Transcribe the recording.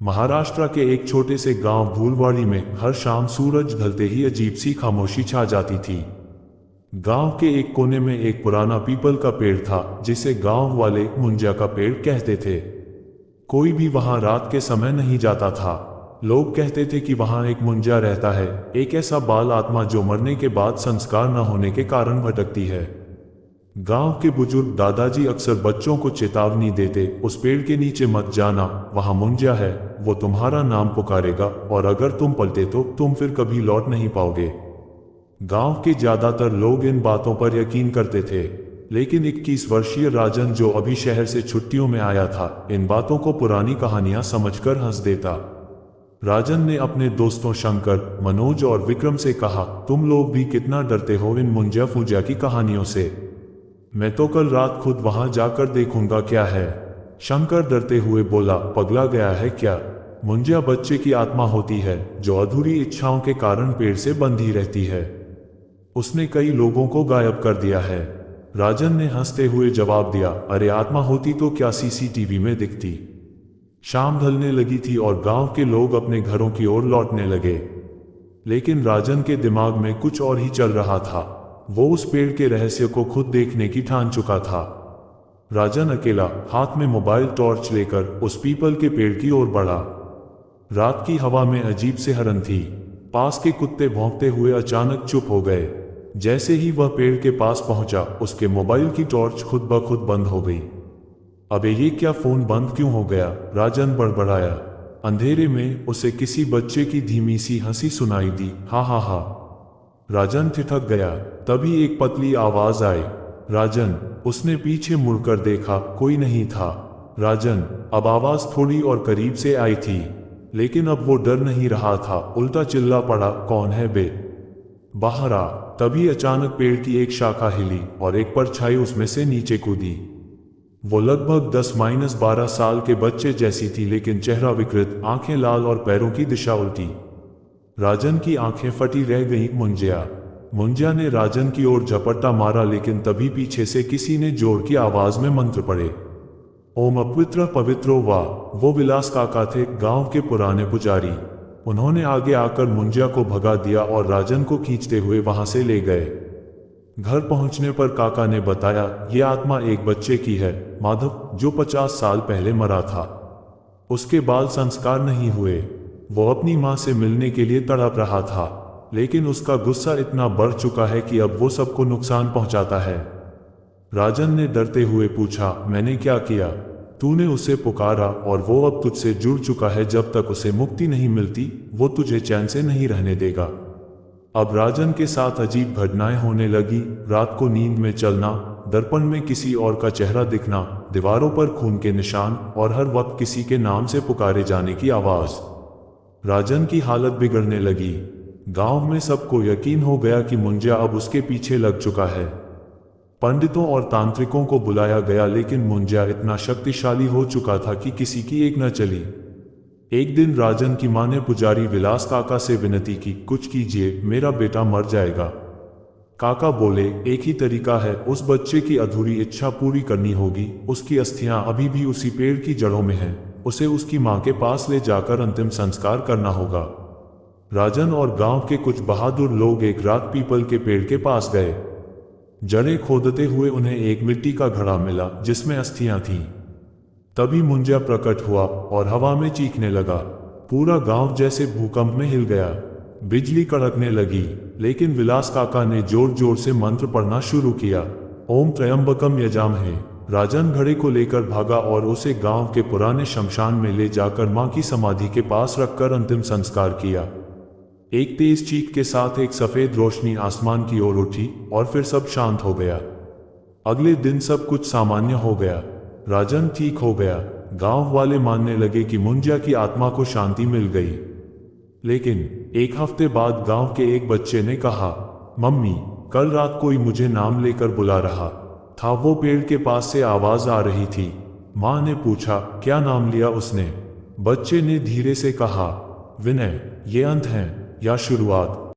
महाराष्ट्र के एक छोटे से गांव भूलवाड़ी में हर शाम सूरज ढलते ही अजीब सी खामोशी छा जाती थी। गांव के एक कोने में एक पुराना पीपल का पेड़ था जिसे गांव वाले मुंजिया का पेड़ कहते थे। कोई भी वहां रात के समय नहीं जाता था। लोग कहते थे कि वहां एक मुंजिया रहता है, एक ऐसा बाल आत्मा जो मरने के बाद संस्कार न होने के कारण भटकती है। गांव के बुजुर्ग दादाजी अक्सर बच्चों को चेतावनी देते, उस पेड़ के नीचे मत जाना, वहां मुंजिया है, वो तुम्हारा नाम पुकारेगा और अगर तुम पलटे तो तुम फिर कभी लौट नहीं पाओगे। गांव के ज्यादातर लोग इन बातों पर यकीन करते थे, लेकिन 21 वर्षीय राजन जो अभी शहर से छुट्टियों में आया था, इन बातों को पुरानी कहानियां समझकर हंस देता। राजन ने अपने दोस्तों शंकर, मनोज और विक्रम से कहा, तुम लोग भी कितना डरते हो इन मुंजिया फूजिया की कहानियों से। मैं तो कल रात खुद वहां जाकर देखूंगा क्या है। शंकर डरते हुए बोला, पगला गया है क्या? मुंजिया बच्चे की आत्मा होती है जो अधूरी इच्छाओं के कारण पेड़ से बंधी रहती है। उसने कई लोगों को गायब कर दिया है। राजन ने हंसते हुए जवाब दिया, अरे आत्मा होती तो क्या सीसीटीवी में दिखती। शाम ढलने लगी थी और गांव के लोग अपने घरों की ओर लौटने लगे, लेकिन राजन के दिमाग में कुछ और ही चल रहा था। वो उस पेड़ के रहस्य को खुद देखने की ठान चुका था। राजन अकेला हाथ में मोबाइल टॉर्च लेकर उस पीपल के पेड़ की ओर बढ़ा। रात की हवा में अजीब से हरन थी। पास के कुत्ते भौंकते हुए अचानक चुप हो गए। जैसे ही वह पेड़ के पास पहुंचा, उसके मोबाइल की टॉर्च खुद ब खुद बंद हो गई। अबे ये क्या, फोन बंद क्यों हो गया? राजन बड़बड़ाया। अंधेरे में उसे किसी बच्चे की धीमी सी हंसी सुनाई दी, हा हा हा। राजन ठिठक गया। तभी एक पतली आवाज आई, राजन। उसने पीछे मुड़कर देखा, कोई नहीं था। राजन, अब आवाज थोड़ी और करीब से आई थी, लेकिन अब वो डर नहीं रहा था, उल्टा चिल्ला पड़ा, कौन है बे? बाहर आ। तभी अचानक पेड़ की एक शाखा हिली और एक परछाई उसमें से नीचे कूदी। वो लगभग 10-12 साल के बच्चे जैसी थी, लेकिन चेहरा विकृत, आंखें लाल और पैरों की दिशा उल्टी। राजन की आंखें फटी रह गईं। मुंजिया ने राजन की ओर झपट्टा मारा, लेकिन तभी पीछे से किसी ने जोर की आवाज में मंत्र पढ़े, ओम अपवित्र पवित्रो वा। वो विलास काका थे, गांव के पुराने पुजारी। उन्होंने आगे आकर मुंजिया को भगा दिया और राजन को खींचते हुए वहां से ले गए। घर पहुंचने पर काका ने बताया, ये आत्मा एक बच्चे की है, माधव, जो 50 साल पहले मरा था। उसके बाल संस्कार नहीं हुए। वो अपनी मां से मिलने के लिए तड़प रहा था, लेकिन उसका गुस्सा इतना बढ़ चुका है कि अब वो सबको नुकसान पहुंचाता है। राजन ने डरते हुए पूछा, मैंने क्या किया? तूने उसे पुकारा और वो अब तुझसे जुड़ चुका है। जब तक उसे मुक्ति नहीं मिलती, वो तुझे चैन से नहीं रहने देगा। अब राजन के साथ अजीब घटनाएं होने लगी। रात को नींद में चलना, दर्पण में किसी और का चेहरा दिखना, दीवारों पर खून के निशान और हर वक्त किसी के नाम से पुकारे जाने की आवाज। राजन की हालत बिगड़ने लगी। गांव में सबको यकीन हो गया कि मुंजिया अब उसके पीछे लग चुका है। पंडितों और तांत्रिकों को बुलाया गया, लेकिन मुंजिया इतना शक्तिशाली हो चुका था कि किसी की एक न चली। एक दिन राजन की मां ने पुजारी विलास काका से विनती की, कुछ कीजिए, मेरा बेटा मर जाएगा। काका बोले, एक ही तरीका है, उस बच्चे की अधूरी इच्छा पूरी करनी होगी। उसकी अस्थियां अभी भी उसी पेड़ की जड़ों में हैं। उसे उसकी मां के पास ले जाकर अंतिम संस्कार करना होगा। राजन और गांव के कुछ बहादुर लोग एक रात पीपल के पेड़ के पास गए। जड़ें खोदते हुए उन्हें एक मिट्टी का घड़ा मिला जिसमें अस्थियां थीं। तभी मुंजिया प्रकट हुआ और हवा में चीखने लगा। पूरा गांव जैसे भूकंप में हिल गया। बिजली कड़कने लगी, लेकिन विलास काका ने जोर जोर से मंत्र पढ़ना शुरू किया, ओम त्र्यंबकम यजामहे। राजन घड़े को लेकर भागा और उसे गांव के पुराने शमशान में ले जाकर मां की समाधि के पास रखकर अंतिम संस्कार किया। एक तेज चीख के साथ एक सफेद रोशनी आसमान की ओर उठी और फिर सब शांत हो गया। अगले दिन सब कुछ सामान्य हो गया। राजन ठीक हो गया। गांव वाले मानने लगे कि मुंजिया की आत्मा को शांति मिल गई। लेकिन एक हफ्ते बाद गांव के एक बच्चे ने कहा, मम्मी, कल रात कोई मुझे नाम लेकर बुला रहा था। वो पेड़ के पास से आवाज आ रही थी। मां ने पूछा, क्या नाम लिया उसने? बच्चे ने धीरे से कहा, विनय। ये अंत है या शुरुआत?